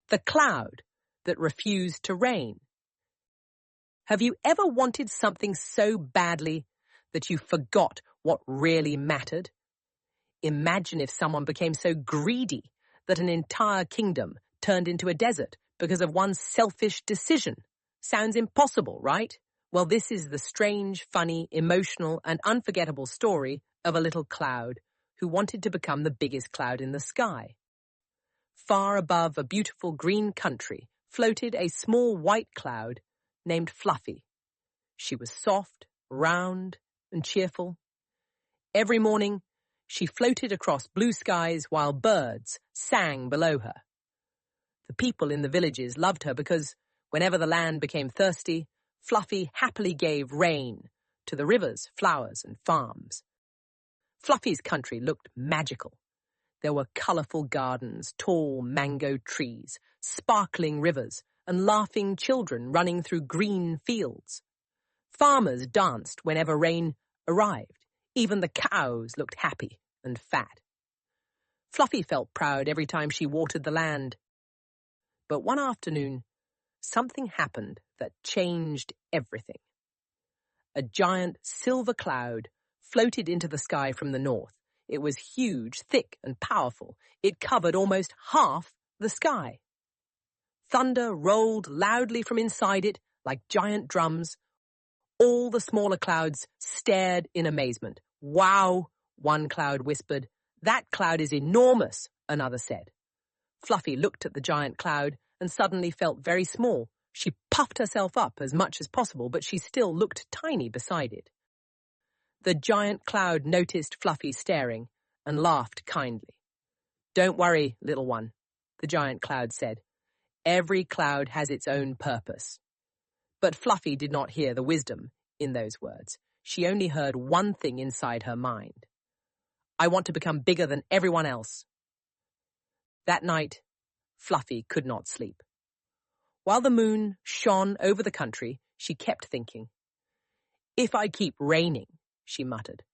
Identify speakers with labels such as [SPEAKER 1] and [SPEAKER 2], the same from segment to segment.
[SPEAKER 1] The cloud that refused to rain. Have you ever wanted something so badly that you forgot what really mattered? Imagine if someone became so greedy that an entire kingdom turned into a desert because of one selfish decision. Sounds impossible, right? Well, this is the strange, funny, emotional, and unforgettable story of a little cloud who wanted to become the biggest cloud in the sky. Far above a beautiful green country floated a small white cloud named Fluffy. She was soft, round, and cheerful. Every morning, she floated across blue skies while birds sang below her. The people in the villages loved her because whenever the land became thirsty, Fluffy happily gave rain to the rivers, flowers, and farms. Fluffy's country looked magical. There were colourful gardens, tall mango trees, sparkling rivers, and laughing children running through green fields. Farmers danced whenever rain arrived. Even the cows looked happy and fat. Fluffy felt proud every time she watered the land. But one afternoon, something happened that changed everything. A giant silver cloud floated into the sky from the north. It was huge, thick, and powerful. It covered almost half the sky. Thunder rolled loudly from inside it like giant drums. All the smaller clouds stared in amazement. "Wow," one cloud whispered. "That cloud is enormous," another said. Fluffy looked at the giant cloud and suddenly felt very small. She puffed herself up as much as possible, but she still looked tiny beside it. The giant cloud noticed Fluffy staring and laughed kindly. "Don't worry, little one," the giant cloud said. "Every cloud has its own purpose." But Fluffy did not hear the wisdom in those words. She only heard one thing inside her mind. "I want to become bigger than everyone else." That night, Fluffy could not sleep. While the moon shone over the country, she kept thinking. "If I keep raining," she muttered,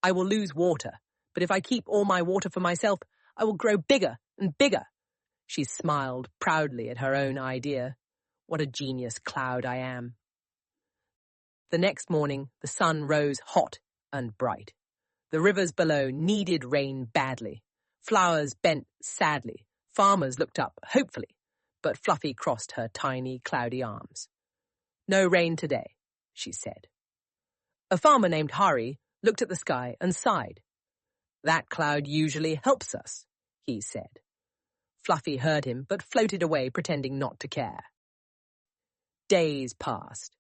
[SPEAKER 1] "I will lose water. But if I keep all my water for myself, I will grow bigger and bigger." She smiled proudly at her own idea. "What a genius cloud I am." The next morning, the sun rose hot and bright. The rivers below needed rain badly. Flowers bent sadly. Farmers looked up hopefully, but Fluffy crossed her tiny, cloudy arms. "No rain today," she said. A farmer named Hari looked at the sky and sighed. "That cloud usually helps us," he said. Fluffy heard him, but floated away, pretending not to care. Days passed.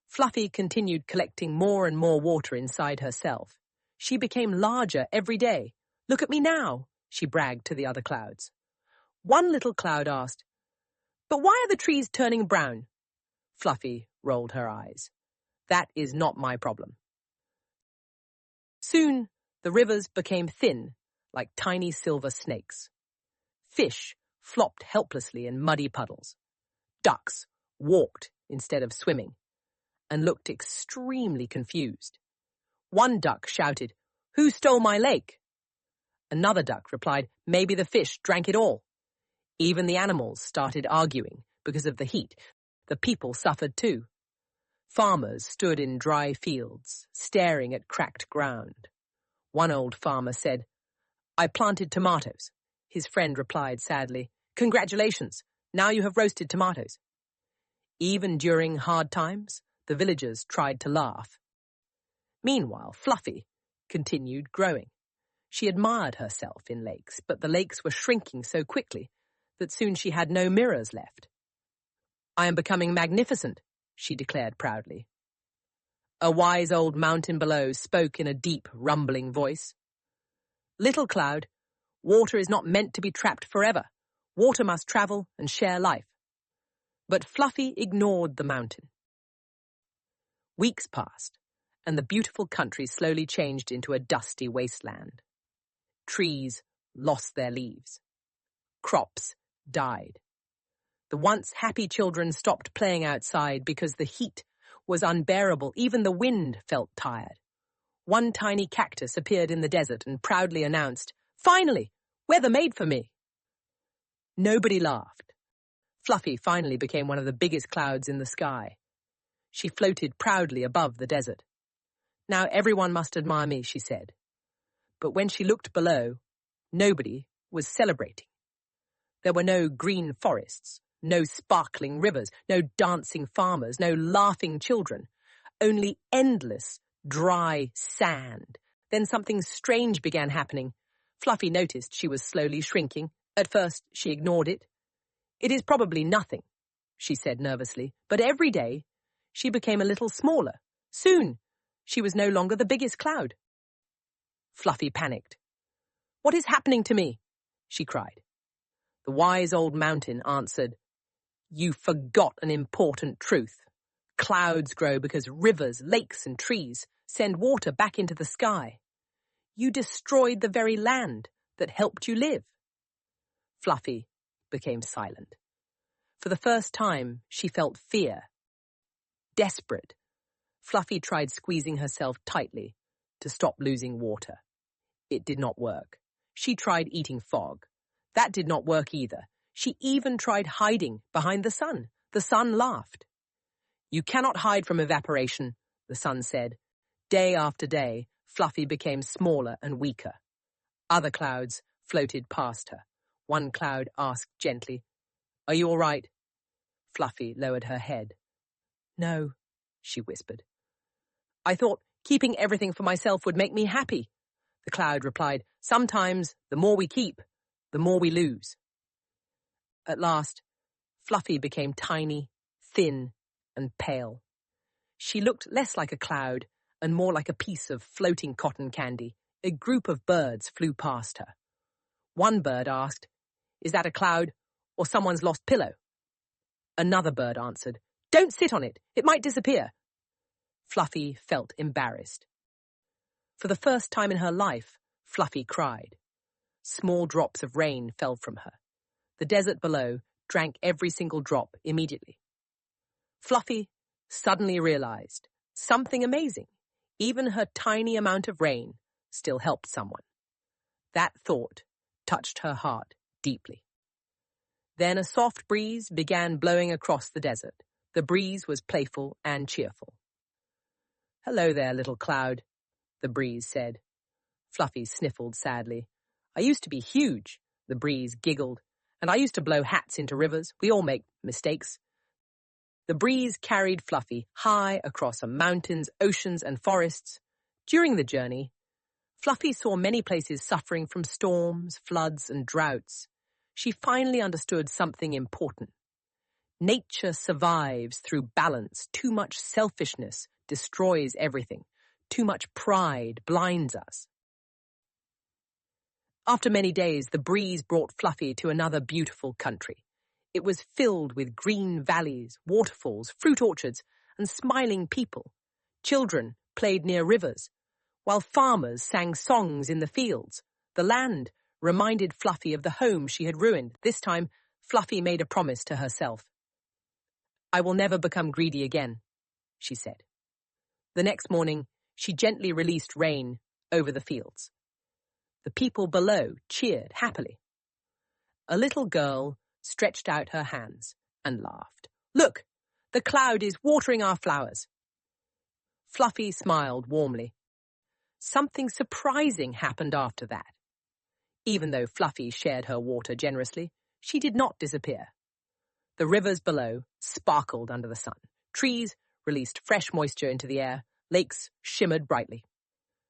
[SPEAKER 1] Fluffy continued collecting more and more water inside herself. She became larger every day. "Look at me now," she bragged to the other clouds. One little cloud asked, "But why are the trees turning brown?" Fluffy rolled her eyes. "That is not my problem." Soon, the rivers became thin, like tiny silver snakes. Fish flopped helplessly in muddy puddles. Ducks walked instead of swimming and looked extremely confused. One duck shouted, "Who stole my lake?" Another duck replied, "Maybe the fish drank it all." Even the animals started arguing because of the heat. The people suffered too. Farmers stood in dry fields, staring at cracked ground. One old farmer said, "I planted tomatoes." His friend replied sadly, "Congratulations, now you have roasted tomatoes." Even during hard times, the villagers tried to laugh. Meanwhile, Fluffy continued growing. She admired herself in lakes, but the lakes were shrinking so quickly that soon she had no mirrors left. "I am becoming magnificent," she declared proudly. A wise old mountain below spoke in a deep, rumbling voice. "Little cloud, water is not meant to be trapped forever. Water must travel and share life." But Fluffy ignored the mountain. Weeks passed, and the beautiful country slowly changed into a dusty wasteland. Trees lost their leaves. Crops died. The once happy children stopped playing outside because the heat was unbearable. Even the wind felt tired. One tiny cactus appeared in the desert and proudly announced, "Finally, weather made for me." Nobody laughed. Fluffy finally became one of the biggest clouds in the sky. She floated proudly above the desert. "Now everyone must admire me," she said. But when she looked below, nobody was celebrating. There were no green forests, no sparkling rivers, no dancing farmers, no laughing children, only endless, dry sand. Then something strange began happening. Fluffy noticed she was slowly shrinking. At first, she ignored it. "It is probably nothing," she said nervously, but every day she became a little smaller. Soon, she was no longer the biggest cloud. Fluffy panicked. "What is happening to me?" she cried. The wise old mountain answered, "You forgot an important truth. Clouds grow because rivers, lakes, and trees send water back into the sky. You destroyed the very land that helped you live." Fluffy became silent. For the first time, she felt fear. Desperate, Fluffy tried squeezing herself tightly to stop losing water. It did not work. She tried eating fog. That did not work either. She even tried hiding behind the sun. The sun laughed. "You cannot hide from evaporation," the sun said. Day after day, Fluffy became smaller and weaker. Other clouds floated past her. One cloud asked gently, "Are you all right?" Fluffy lowered her head. "No," she whispered. "I thought keeping everything for myself would make me happy." The cloud replied, "Sometimes the more we keep, the more we lose." At last, Fluffy became tiny, thin, and pale. She looked less like a cloud and more like a piece of floating cotton candy. A group of birds flew past her. One bird asked, "Is that a cloud or someone's lost pillow?" Another bird answered, "Don't sit on it. It might disappear." Fluffy felt embarrassed. For the first time in her life, Fluffy cried. Small drops of rain fell from her. The desert below drank every single drop immediately. Fluffy suddenly realized something amazing. Even her tiny amount of rain still helped someone. That thought touched her heart deeply. Then a soft breeze began blowing across the desert. The breeze was playful and cheerful. "Hello there, little cloud," the breeze said. Fluffy sniffled sadly. "I used to be huge," the breeze giggled, "and I used to blow hats into rivers. We all make mistakes." The breeze carried Fluffy high across mountains, oceans, and forests. During the journey, Fluffy saw many places suffering from storms, floods, and droughts. She finally understood something important. Nature survives through balance. Too much selfishness destroys everything. Too much pride blinds us. After many days, the breeze brought Fluffy to another beautiful country. It was filled with green valleys, waterfalls, fruit orchards, and smiling people. Children played near rivers, while farmers sang songs in the fields. The land reminded Fluffy of the home she had ruined. This time, Fluffy made a promise to herself. "I will never become greedy again," she said. The next morning, she gently released rain over the fields. The people below cheered happily. A little girl stretched out her hands and laughed. "Look, the cloud is watering our flowers." Fluffy smiled warmly. Something surprising happened after that. Even though Fluffy shared her water generously, she did not disappear. The rivers below sparkled under the sun. Trees released fresh moisture into the air. Lakes shimmered brightly.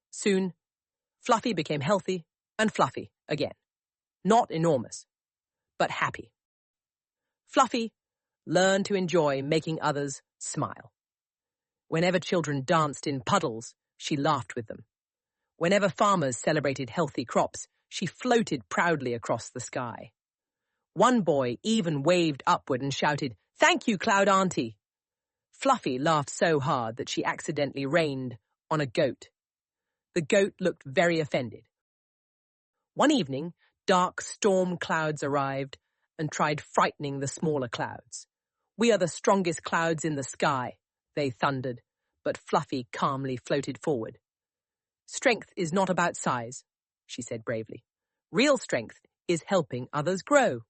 [SPEAKER 1] Soon, Fluffy became healthy and fluffy again. Not enormous, but happy. Fluffy learned to enjoy making others smile. Whenever children danced in puddles, she laughed with them. Whenever farmers celebrated healthy crops, she floated proudly across the sky. One boy even waved upward and shouted, "Thank you, Cloud Auntie." Fluffy laughed so hard that she accidentally rained on a goat. The goat looked very offended. One evening, dark storm clouds arrived and tried frightening the smaller clouds. "We are the strongest clouds in the sky," they thundered, but Fluffy calmly floated forward. "Strength is not about size," she said bravely. "Real strength is helping others grow."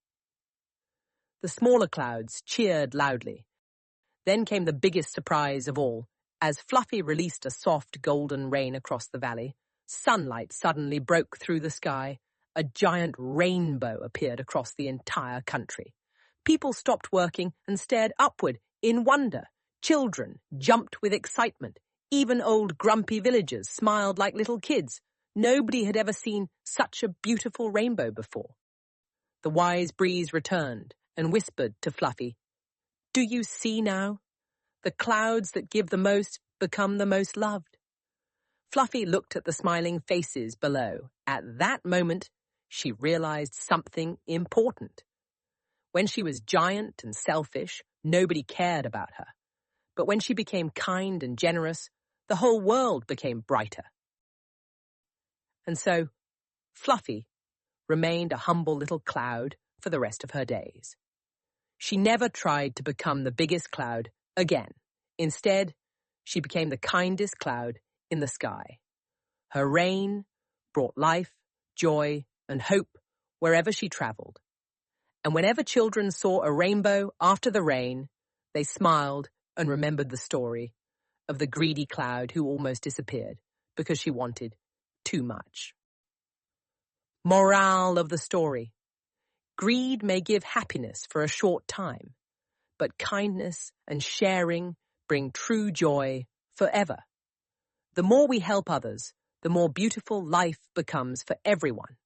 [SPEAKER 1] The smaller clouds cheered loudly. Then came the biggest surprise of all. As Fluffy released a soft golden rain across the valley, sunlight suddenly broke through the sky. A giant rainbow appeared across the entire country. People stopped working and stared upward in wonder. Children jumped with excitement. Even old grumpy villagers smiled like little kids. Nobody had ever seen such a beautiful rainbow before. The wise breeze returned and whispered to Fluffy, "Do you see now? The clouds that give the most become the most loved." Fluffy looked at the smiling faces below. At that moment, she realized something important. When she was giant and selfish, nobody cared about her. But when she became kind and generous, the whole world became brighter. And so, Fluffy remained a humble little cloud for the rest of her days. She never tried to become the biggest cloud again. Instead, she became the kindest cloud in the sky. Her rain brought life, joy, and hope wherever she traveled. And whenever children saw a rainbow after the rain, they smiled and remembered the story of the greedy cloud who almost disappeared because she wanted too much. Morale of the story: greed may give happiness for a short time, but kindness and sharing bring true joy forever. The more we help others, the more beautiful life becomes for everyone.